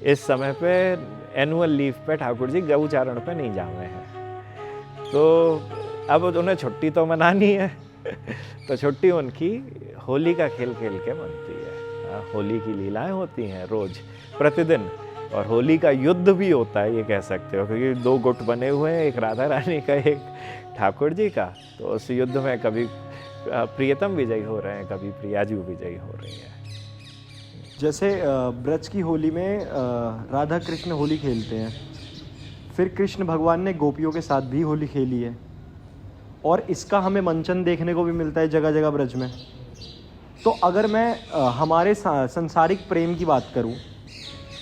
इस समय पे एनुअल लीव पे ठाकुर जी गौचारण पे नहीं जा रहे हैं। तो अब उन्हें छुट्टी तो मनानी है तो छुट्टी उनकी होली का खेल खेल के मनती है। होली की लीलाएं होती हैं रोज प्रतिदिन, और होली का युद्ध भी होता है ये कह सकते हो, क्योंकि दो गुट बने हुए हैं, एक राधा रानी का एक ठाकुर जी का। तो उस युद्ध में कभी प्रियतम विजयी हो रहे हैं, कभी प्रियाजू विजयी हो रही है। जैसे ब्रज की होली में राधा कृष्ण होली खेलते हैं, फिर कृष्ण भगवान ने गोपियों के साथ भी होली खेली है, और इसका हमें मंचन देखने को भी मिलता है जगह जगह ब्रज में। तो अगर मैं हमारे संसारिक प्रेम की बात करूं,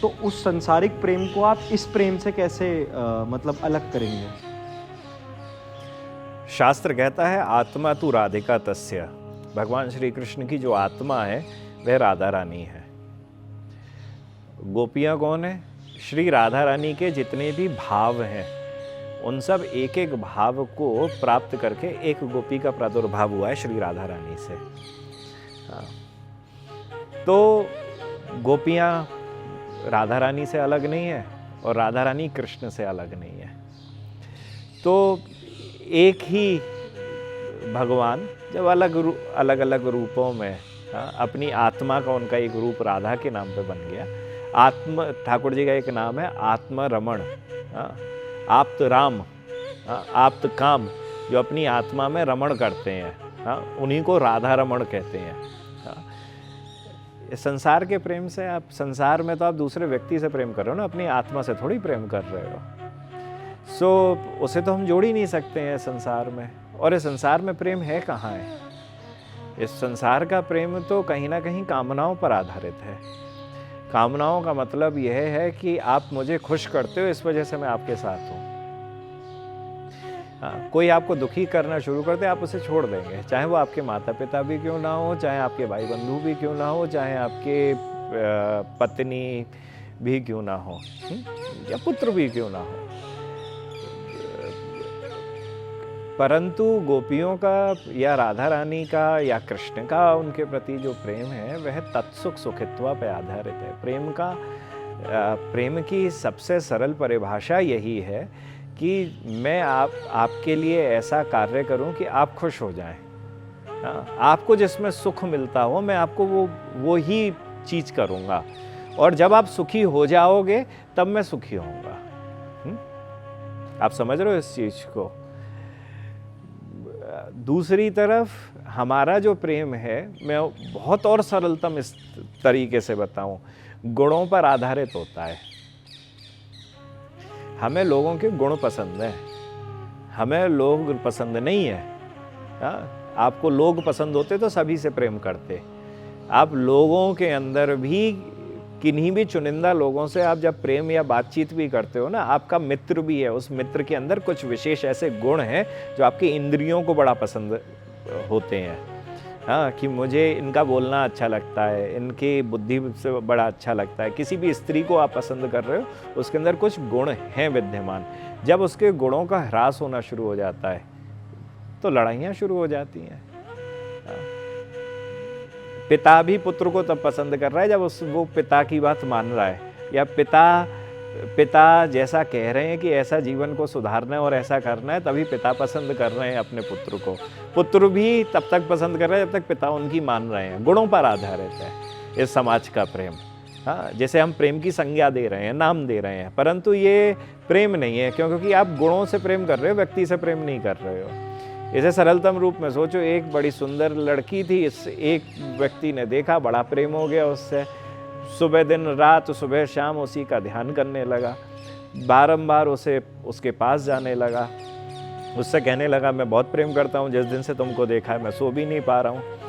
तो उस संसारिक प्रेम को आप इस प्रेम से कैसे मतलब अलग करेंगे? शास्त्र कहता है आत्मा तू राधिका तस्य, भगवान श्री कृष्ण की जो आत्मा है वह राधा रानी है। गोपियाँ कौन है? श्री राधा रानी के जितने भी भाव हैं उन सब एक एक भाव को प्राप्त करके एक गोपी का प्रादुर्भाव हुआ है श्री राधा रानी से। हाँ। तो गोपियाँ राधा रानी से अलग नहीं है और राधा रानी कृष्ण से अलग नहीं है। तो एक ही भगवान जब अलग अलग रूपों में, हाँ, अपनी आत्मा का उनका एक रूप राधा के नाम पे बन गया। ठाकुर जी का एक नाम है आत्मा रमण, हाँ, आप्त राम, हाँ, आप्त काम, जो अपनी आत्मा में रमण करते हैं, हाँ, उन्हीं को राधा रमण कहते हैं। हाँ। संसार के प्रेम से आप, संसार में तो आप दूसरे व्यक्ति से प्रेम कर रहे हो ना, अपनी आत्मा से थोड़ी प्रेम कर रहे हो। उसे तो हम जोड़ ही नहीं सकते हैं संसार में। और इस संसार में प्रेम है कहाँ है? इस संसार का प्रेम तो कहीं ना कहीं कामनाओं पर आधारित है। कामनाओं का मतलब यह है कि आप मुझे खुश करते हो, इस वजह से मैं आपके साथ हूँ। हाँ, कोई आपको दुखी करना शुरू करते आप उसे छोड़ देंगे, चाहे वो आपके माता पिता भी क्यों ना हो, चाहे आपके भाई बंधु भी क्यों ना हो, चाहे आपके पत्नी भी क्यों ना हो, या पुत्र भी क्यों ना हो। परंतु गोपियों का या राधा रानी का या कृष्ण का उनके प्रति जो प्रेम है वह तत्सुख सुखित्वा पे आधारित है। प्रेम की सबसे सरल परिभाषा यही है कि मैं आपके लिए ऐसा कार्य करूं कि आप खुश हो जाएं। आपको जिसमें सुख मिलता हो मैं आपको वो ही चीज़ करूंगा, और जब आप सुखी हो जाओगे तब मैं सुखी होऊंगा। आप समझ रहे हो इस चीज़ को? दूसरी तरफ हमारा जो प्रेम है, मैं बहुत और सरलतम इस तरीके से बताऊं, गुणों पर आधारित होता है। हमें लोगों के गुण पसंद हैं, हमें लोग पसंद नहीं है। हाँ, आपको लोग पसंद होते तो सभी से प्रेम करते। आप लोगों के अंदर भी किन्हीं भी चुनिंदा लोगों से आप जब प्रेम या बातचीत भी करते हो ना, आपका मित्र भी है, उस मित्र के अंदर कुछ विशेष ऐसे गुण हैं जो आपकी इंद्रियों को बड़ा पसंद होते हैं। हाँ, कि मुझे इनका बोलना अच्छा लगता है, इनकी बुद्धि से बड़ा अच्छा लगता है। किसी भी स्त्री को आप पसंद कर रहे हो, उसके अंदर कुछ गुण हैं विद्यमान। जब उसके गुणों का ह्रास होना शुरू हो जाता है तो लड़ाइयाँ शुरू हो जाती हैं। पिता भी पुत्र को तब पसंद कर रहा है जब वो पिता की बात मान रहा है, या पिता जैसा कह रहे हैं कि ऐसा जीवन को सुधारना है और ऐसा करना है, तभी पिता पसंद कर रहे हैं अपने पुत्र को। पुत्र भी तब तक पसंद कर रहे हैं जब तक पिता उनकी मान रहे हैं। गुणों पर आधारित है इस समाज का प्रेम। हाँ, जैसे हम प्रेम की संज्ञा दे रहे हैं, नाम दे रहे हैं, परंतु ये प्रेम नहीं है, क्योंकि आप गुणों से प्रेम कर रहे हो, व्यक्ति से प्रेम नहीं कर रहे हो। इसे सरलतम रूप में सोचो, एक बड़ी सुंदर लड़की थी, इस एक व्यक्ति ने देखा, बड़ा प्रेम हो गया उससे, सुबह दिन रात, सुबह शाम उसी का ध्यान करने लगा, बारंबार उसके पास जाने लगा, उससे कहने लगा मैं बहुत प्रेम करता हूँ, जिस दिन से तुमको देखा है मैं सो भी नहीं पा रहा हूँ।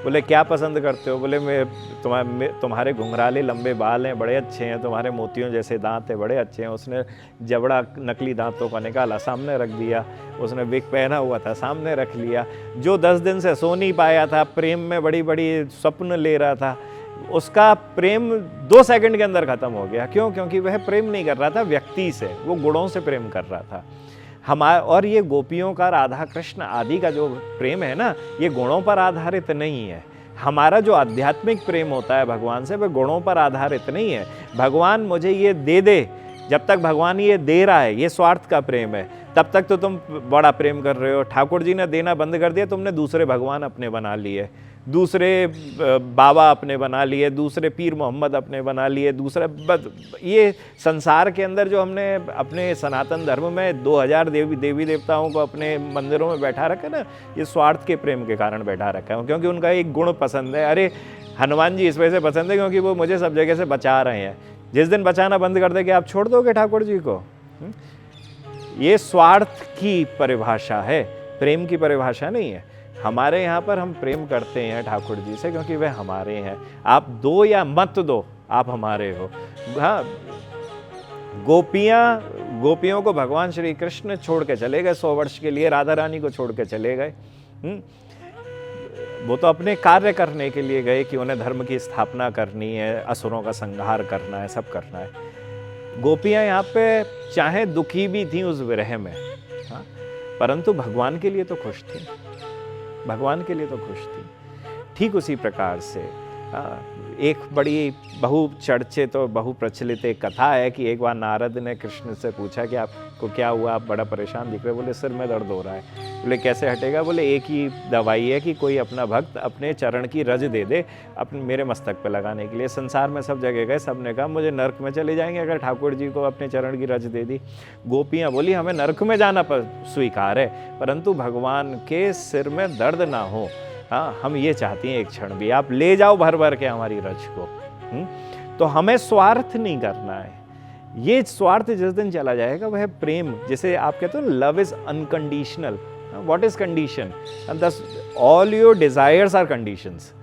बोले क्या पसंद करते हो? बोले मैं तुम्हारे घुंघराले लंबे बाल हैं, बड़े अच्छे हैं, तुम्हारे मोतियों जैसे दांत हैं, बड़े अच्छे हैं। उसने जबड़ा नकली दांतों का निकाला, सामने रख दिया। उसने विग पहना हुआ था, सामने रख लिया। जो 10 दिन से सो नहीं पाया था, प्रेम में बड़ी बड़ी स्वप्न ले रहा था, उसका प्रेम 2 सेकंड के अंदर खत्म हो गया। क्यों? क्योंकि वह प्रेम नहीं कर रहा था व्यक्ति से, वो गुणों से प्रेम कर रहा था। और ये गोपियों का राधा कृष्ण आदि का जो प्रेम है ना, ये गुणों पर आधारित नहीं है। हमारा जो आध्यात्मिक प्रेम होता है भगवान से, वह गुणों पर आधारित नहीं है। भगवान मुझे ये दे दे, जब तक भगवान ये दे रहा है, ये स्वार्थ का प्रेम है, तब तक तो तुम बड़ा प्रेम कर रहे हो। ठाकुर जी ने देना बंद कर दिया, तुमने दूसरे भगवान अपने बना लिए, दूसरे बाबा अपने बना लिए, दूसरे पीर मोहम्मद अपने बना लिए, ये संसार के अंदर जो हमने अपने सनातन धर्म में 2000 देवी देवताओं को अपने मंदिरों में बैठा रखा ना, ये स्वार्थ के प्रेम के कारण बैठा रखा है, क्योंकि उनका एक गुण पसंद है। अरे हनुमान जी इस वजह से पसंद है क्योंकि वो मुझे सब जगह से बचा रहे हैं। जिस दिन बचाना बंद कर देंगे, आप छोड़ दोगे ठाकुर जी को? ये स्वार्थ की परिभाषा है, प्रेम की परिभाषा नहीं है। हमारे यहाँ पर हम प्रेम करते हैं ठाकुर जी से क्योंकि वे हमारे हैं। आप दो या मत दो, आप हमारे हो। हाँ, गोपियों को भगवान श्री कृष्ण छोड़ के चले गए 100 वर्ष के लिए, राधा रानी को छोड़ के चले गए। वो तो अपने कार्य करने के लिए गए कि उन्हें धर्म की स्थापना करनी है, असुरों का संहार करना है, सब करना है। गोपियां यहाँ पे चाहे दुखी भी थीं उस विरह में, हाँ, परंतु भगवान के लिए तो खुश थी, भगवान के लिए तो खुश थी। ठीक उसी प्रकार से एक बड़ी बहुचर्चित और बहुप्रचलित एक कथा है कि एक बार नारद ने कृष्ण से पूछा कि आपको क्या हुआ, आप बड़ा परेशान दिख रहे हो। बोले सिर में दर्द हो रहा है। बोले कैसे हटेगा? बोले एक ही दवाई है कि कोई अपना भक्त अपने चरण की रज दे दे अपने मेरे मस्तक पे लगाने के लिए। संसार में सब जगह गए, सब ने कहा मुझे नर्क में चले जाएंगे अगर ठाकुर जी को अपने चरण की रज दे दी। गोपियाँ बोली हमें नर्क में जाना स्वीकार है, परंतु भगवान के सिर में दर्द ना हो। हाँ, हम ये चाहती हैं एक क्षण भी आप ले जाओ भर भर के हमारी रज को। तो हमें स्वार्थ नहीं करना है। ये स्वार्थ जिस दिन चला जाएगा वह प्रेम, जिसे आप कहते हो love is unconditional. What is condition? All your desires are conditions.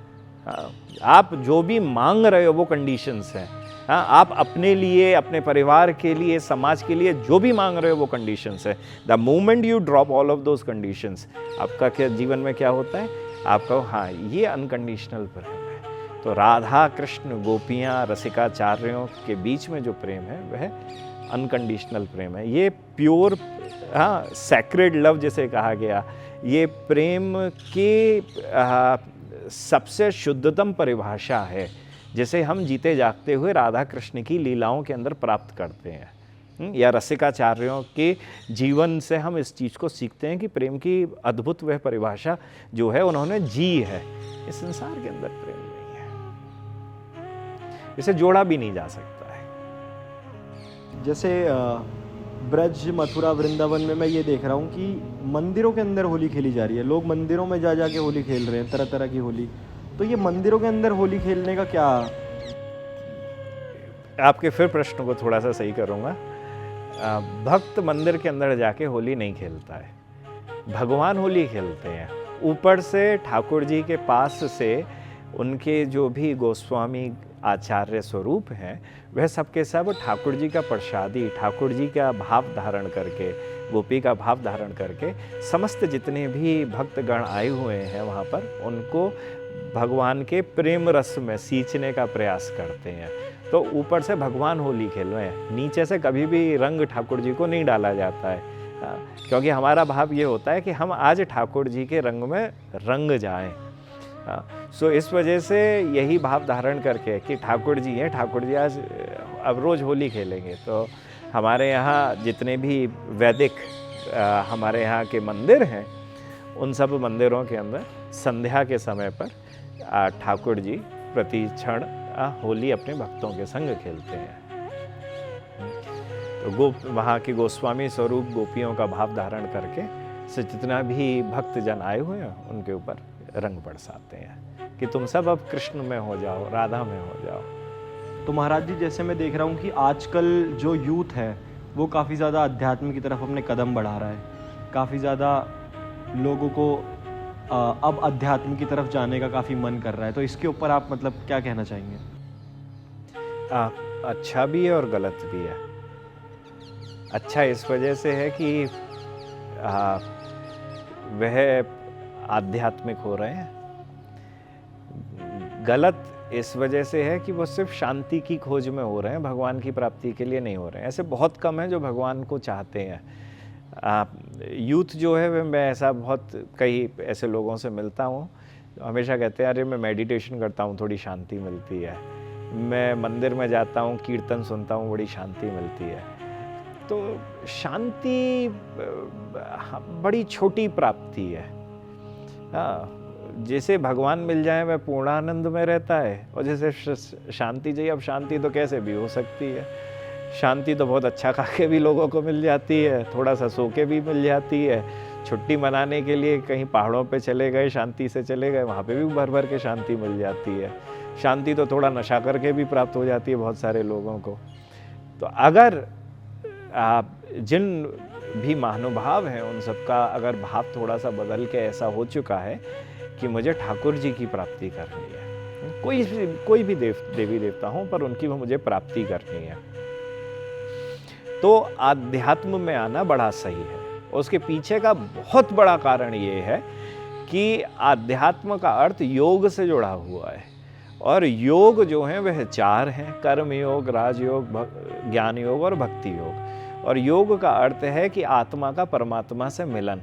आप जो भी मांग रहे हो वो कंडीशंस हैं। हाँ, आप अपने लिए, अपने परिवार के लिए, समाज के लिए जो भी मांग रहे हो वो कंडीशंस है। The moment you drop all of those conditions, आपका क्या जीवन में क्या होता है? आपको हाँ, ये अनकंडीशनल प्रेम है। तो राधा कृष्ण गोपियाँ रसिकाचार्यों के बीच में जो प्रेम है वह अनकंडीशनल प्रेम है। ये प्योर, हाँ, सैक्रेड लव जिसे कहा गया, ये प्रेम की सबसे शुद्धतम परिभाषा है, जिसे हम जीते जागते हुए राधा कृष्ण की लीलाओं के अंदर प्राप्त करते हैं। या रसिकाचार्यों के जीवन से हम इस चीज़ को सीखते हैं कि प्रेम की अद्भुत वह परिभाषा जो है उन्होंने जी है। इस संसार के अंदर प्रेम नहीं है, इसे जोड़ा भी नहीं जा सकता है। जैसे ब्रज, मथुरा, वृंदावन में मैं ये देख रहा हूँ कि मंदिरों के अंदर होली खेली जा रही है। लोग मंदिरों में जा के होली खेल रहे हैं, तरह तरह की होली। तो ये मंदिरों के अंदर होली खेलने का क्या? आपके फिर प्रश्न को थोड़ा सा सही करूँगा। भक्त मंदिर के अंदर जाके होली नहीं खेलता है, भगवान होली खेलते हैं। ऊपर से ठाकुर जी के पास से उनके जो भी गोस्वामी आचार्य स्वरूप हैं वह सबके सब ठाकुर जी का प्रसादी, ठाकुर जी का भाव धारण करके, गोपी का भाव धारण करके समस्त जितने भी भक्तगण आए हुए हैं वहाँ पर उनको भगवान के प्रेम रस में सींचने का प्रयास करते हैं। तो ऊपर से भगवान होली खेल रहे हैं, नीचे से कभी भी रंग ठाकुर जी को नहीं डाला जाता है, क्योंकि हमारा भाव ये होता है कि हम आज ठाकुर जी के रंग में रंग जाएं। सो इस वजह से यही भाव धारण करके कि ठाकुर जी हैं, ठाकुर जी आज अब रोज़ होली खेलेंगे। तो हमारे यहाँ जितने भी वैदिक हमारे यहाँ के मंदिर हैं, उन सब मंदिरों के अंदर संध्या के समय पर ठाकुर जी प्रति क्षण होली अपने भक्तों के संग खेलते हैं। तो वहाँ के गोस्वामी स्वरूप गोपियों का भाव धारण करके से जितना भी भक्तजन आए हुए हैं उनके ऊपर रंग बरसाते हैं कि तुम सब अब कृष्ण में हो जाओ, राधा में हो जाओ। तो महाराज जी, जैसे मैं देख रहा हूँ कि आजकल जो यूथ है वो काफ़ी ज़्यादा अध्यात्म की तरफ अपने कदम बढ़ा रहा है, काफ़ी ज़्यादा लोगों को अब अध्यात्म की तरफ जाने का काफ़ी मन कर रहा है। तो इसके ऊपर आप मतलब क्या कहना चाहेंगे? अच्छा भी है और गलत भी है। अच्छा इस वजह से है कि वह आध्यात्मिक हो रहे हैं। गलत इस वजह से है कि वो सिर्फ शांति की खोज में हो रहे हैं, भगवान की प्राप्ति के लिए नहीं हो रहे हैं। ऐसे बहुत कम हैं जो भगवान को चाहते हैं। यूथ जो है मैं ऐसा बहुत कई ऐसे लोगों से मिलता हूँ, हमेशा कहते हैं अरे मैं मेडिटेशन करता हूँ थोड़ी शांति मिलती है, मैं मंदिर में जाता हूँ कीर्तन सुनता हूँ बड़ी शांति मिलती है। तो शांति बड़ी छोटी प्राप्ति है। जैसे भगवान मिल जाए वह पूर्णानंद में रहता है, और जैसे शांति चाहिए, अब शांति तो कैसे भी हो सकती है। शांति तो बहुत अच्छा खा के भी लोगों को मिल जाती है, थोड़ा सा सो के भी मिल जाती है, छुट्टी मनाने के लिए कहीं पहाड़ों पे चले गए, शांति से चले गए, वहाँ पे भी भर भर के शांति मिल जाती है। शांति तो थोड़ा नशा करके भी प्राप्त हो जाती है बहुत सारे लोगों को। तो अगर आप जिन भी महानुभाव हैं उन सबका अगर भाव थोड़ा सा बदल के ऐसा हो चुका है कि मुझे ठाकुर जी की प्राप्ति करनी है, कोई भी देवी देवता हो पर उनकी वो मुझे प्राप्ति करनी है, तो आध्यात्म में आना बड़ा सही है। उसके पीछे का बहुत बड़ा कारण ये है कि आध्यात्म का अर्थ योग से जुड़ा हुआ है, और योग जो है वह 4 हैं, कर्म योग, राजयोग, ज्ञान योग और भक्ति योग। और योग का अर्थ है कि आत्मा का परमात्मा से मिलन।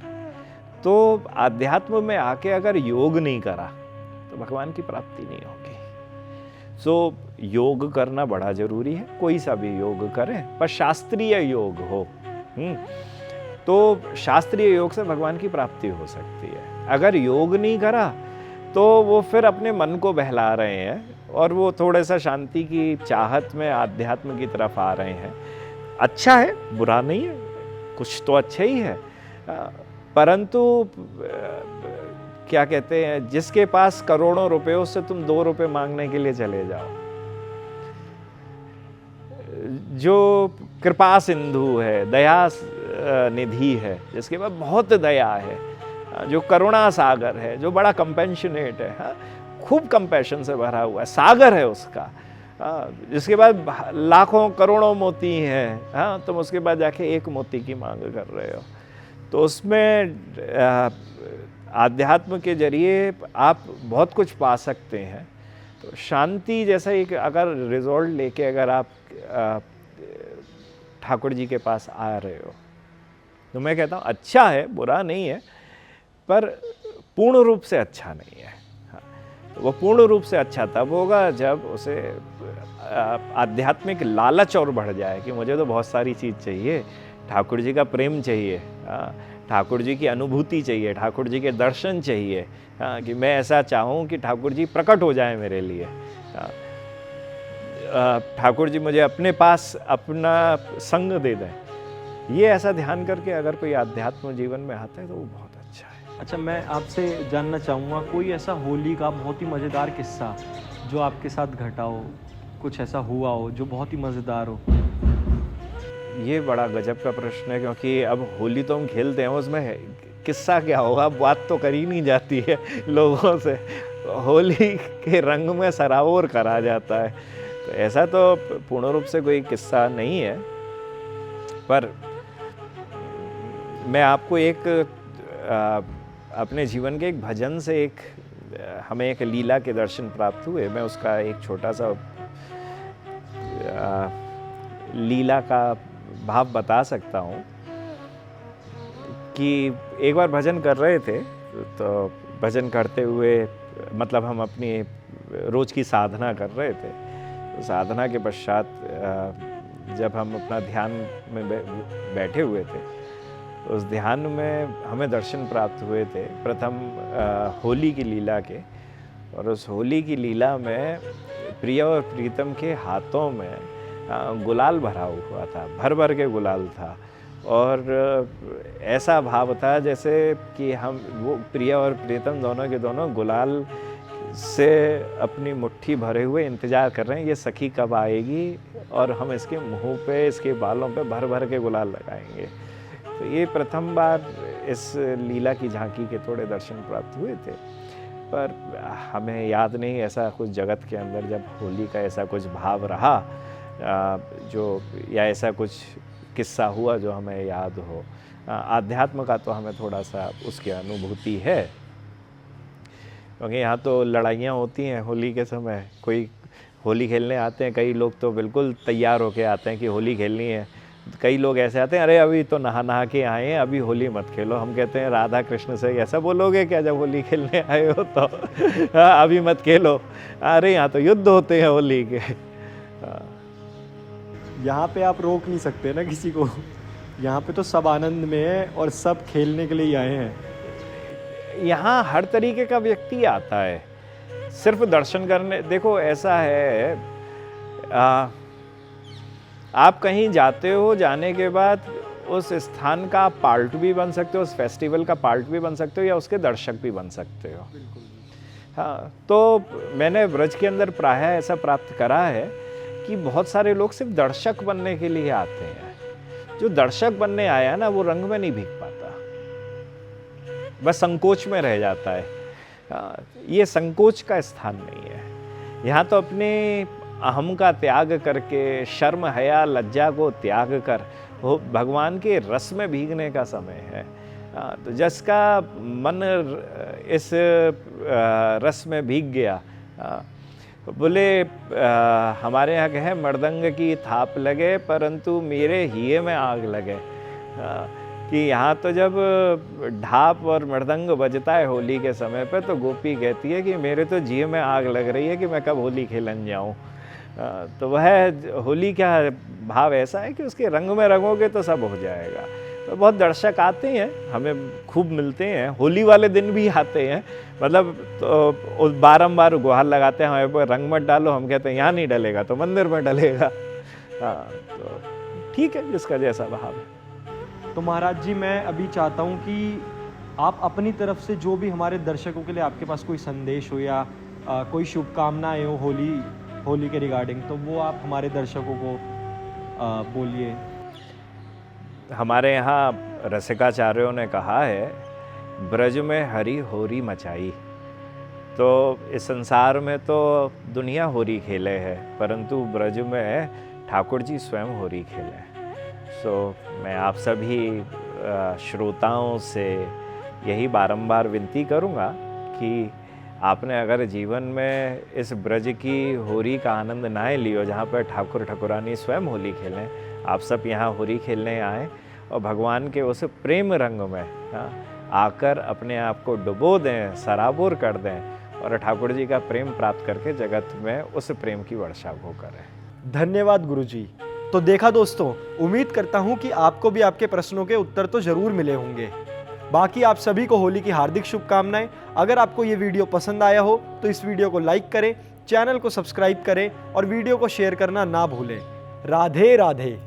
तो आध्यात्म में आके अगर योग नहीं करा तो भगवान की प्राप्ति नहीं होगी। सो योग करना बड़ा जरूरी है, कोई सा भी योग करें पर शास्त्रीय योग हो। तो शास्त्रीय योग से भगवान की प्राप्ति हो सकती है। अगर योग नहीं करा तो वो फिर अपने मन को बहला रहे हैं और वो थोड़े सा शांति की चाहत में आध्यात्म की तरफ आ रहे हैं। अच्छा है, बुरा नहीं है, कुछ तो अच्छा ही है, परंतु क्या कहते हैं, जिसके पास करोड़ों रुपए उससे तुम 2 रुपए मांगने के लिए चले जाओ। जो कृपा सिंधु है, दया निधि है, जिसके पास बहुत दया है, जो करुणा सागर है, जो बड़ा कंपेशनेट है, खूब कंपैशन से भरा हुआ है, सागर है उसका, जिसके बाद लाखों करोड़ों मोती हैं, तुम उसके बाद जाके 1 मोती की मांग कर रहे हो। तो उसमें आध्यात्म के जरिए आप बहुत कुछ पा सकते हैं। तो शांति जैसा एक अगर रिजॉल्ट लेके अगर आप ठाकुर जी के पास आ रहे हो तो मैं कहता हूँ अच्छा है, बुरा नहीं है, पर पूर्ण रूप से अच्छा नहीं है। तो वो पूर्ण रूप से अच्छा तब होगा जब उसे आध्यात्मिक लालच और बढ़ जाए कि मुझे तो बहुत सारी चीज़ चाहिए, ठाकुर जी का प्रेम चाहिए, ठाकुर जी की अनुभूति चाहिए, ठाकुर जी के दर्शन चाहिए, कि मैं ऐसा चाहूँ कि ठाकुर जी प्रकट हो जाए मेरे लिए, ठाकुर जी मुझे अपने पास अपना संग दे दें। ये ऐसा ध्यान करके अगर कोई आध्यात्म जीवन में आता है तो वो बहुत अच्छा है। अच्छा, मैं आपसे जानना चाहूँगा कोई ऐसा होली का बहुत ही मज़ेदार किस्सा जो आपके साथ घटा हो, कुछ ऐसा हुआ हो जो बहुत ही मज़ेदार हो। ये बड़ा गजब का प्रश्न है, क्योंकि अब होली तो हम खेलते हैं, उसमें किस्सा क्या होगा, बात तो करी नहीं जाती है लोगों से, होली के रंग में सराबोर करा जाता है। तो ऐसा तो पूर्ण रूप से कोई किस्सा नहीं है, पर मैं आपको एक अपने जीवन के एक भजन से हमें एक लीला के दर्शन प्राप्त हुए। मैं उसका एक छोटा सा लीला का भाव बता सकता हूँ कि एक बार भजन कर रहे थे, तो भजन करते हुए मतलब हम अपनी रोज़ की साधना कर रहे थे, तो साधना के पश्चात जब हम अपना ध्यान में बैठे हुए थे, उस ध्यान में हमें दर्शन प्राप्त हुए थे प्रथम होली की लीला के। और उस होली की लीला में प्रिय और प्रीतम के हाथों में गुलाल भरा हुआ था, भर भर के गुलाल था, और ऐसा भाव था जैसे कि हम वो प्रिय और प्रीतम दोनों के दोनों गुलाल से अपनी मुट्ठी भरे हुए इंतज़ार कर रहे हैं, ये सखी कब आएगी और हम इसके मुंह पे, इसके बालों पे भर भर के गुलाल लगाएंगे। तो ये प्रथम बार इस लीला की झांकी के थोड़े दर्शन प्राप्त हुए थे, पर हमें याद नहीं ऐसा कुछ जगत के अंदर जब होली का ऐसा कुछ भाव रहा जो, या ऐसा कुछ किस्सा हुआ जो हमें याद हो। आध्यात्म का तो हमें थोड़ा सा उसकी अनुभूति है, क्योंकि यहाँ तो लड़ाइयाँ होती हैं होली के समय। कोई होली खेलने आते हैं, कई लोग तो बिल्कुल तैयार होके आते हैं कि होली खेलनी है, कई लोग ऐसे आते हैं, अरे अभी तो नहा नहा के आए हैं, अभी होली मत खेलो। हम कहते हैं राधा कृष्ण से ऐसा बोलोगे क्या जब होली खेलने आए हो तो? हाँ, अभी मत खेलो, अरे यहाँ तो युद्ध होते हैं होली के। यहाँ पे आप रोक नहीं सकते ना किसी को, यहाँ पे तो सब आनंद में है और सब खेलने के लिए ही आए हैं। यहाँ हर तरीके का व्यक्ति आता है, सिर्फ दर्शन करने। देखो ऐसा है, आप कहीं जाते हो, जाने के बाद उस स्थान का पार्ट भी बन सकते हो, उस फेस्टिवल का पार्ट भी बन सकते हो, या उसके दर्शक भी बन सकते हो। हाँ, तो मैंने ब्रज के अंदर प्रायः ऐसा प्राप्त करा है कि बहुत सारे लोग सिर्फ दर्शक बनने के लिए आते हैं। जो दर्शक बनने आया ना, वो रंग में नहीं भीग पाता, बस संकोच में रह जाता है। ये संकोच का स्थान नहीं है। यहाँ तो अपने अहम का त्याग करके, शर्म हया लज्जा को त्याग कर वो भगवान के रस में भीगने का समय है। तो जिसका मन इस रस में भीग गया, बोले हमारे यहाँ कहे मृदंग की थाप लगे परंतु मेरे हिये में आग लगे। कि यहाँ तो जब ढाप और मृदंग बजता है होली के समय पे, तो गोपी कहती है कि मेरे तो जिये में आग लग रही है कि मैं कब होली खेलन जाऊँ। तो वह होली का भाव ऐसा है कि उसके रंग में रंगोगे तो सब हो जाएगा। तो बहुत दर्शक आते हैं, हमें खूब मिलते हैं, होली वाले दिन भी आते हैं। मतलब तो बारंबार गुहार लगाते हैं हमें पर रंग मत डालो। हम कहते हैं यहाँ नहीं डलेगा तो मंदिर में डलेगा। हाँ, तो ठीक है, जिसका जैसा भाव है। तो महाराज जी, मैं अभी चाहता हूँ कि आप अपनी तरफ से जो भी हमारे दर्शकों के लिए आपके पास कोई संदेश हो या कोई शुभकामनाएं हो होली के रिगार्डिंग, तो वो आप हमारे दर्शकों को बोलिए। हमारे यहाँ रसिकाचार्यों ने कहा है, ब्रज में हरि होरी मचाई। तो इस संसार में तो दुनिया होरी खेले है, परंतु ब्रज में ठाकुर जी स्वयं होरी खेले। सो मैं आप सभी श्रोताओं से यही बारंबार विनती करूँगा कि आपने अगर जीवन में इस ब्रज की होली का आनंद ना लियो, जहाँ पर ठाकुर ठाकुरानी स्वयं होली खेलें, आप सब यहाँ होली खेलने आएँ और भगवान के उस प्रेम रंग में आकर अपने आप को डुबो दें, सराबोर कर दें और ठाकुर जी का प्रेम प्राप्त करके जगत में उस प्रेम की वर्षा को करें। धन्यवाद गुरुजी। तो देखा दोस्तों, उम्मीद करता हूँ कि आपको भी आपके प्रश्नों के उत्तर तो जरूर मिले होंगे। बाकी आप सभी को होली की हार्दिक शुभकामनाएं। अगर आपको ये वीडियो पसंद आया हो तो इस वीडियो को लाइक करें, चैनल को सब्सक्राइब करें और वीडियो को शेयर करना ना भूलें। राधे राधे।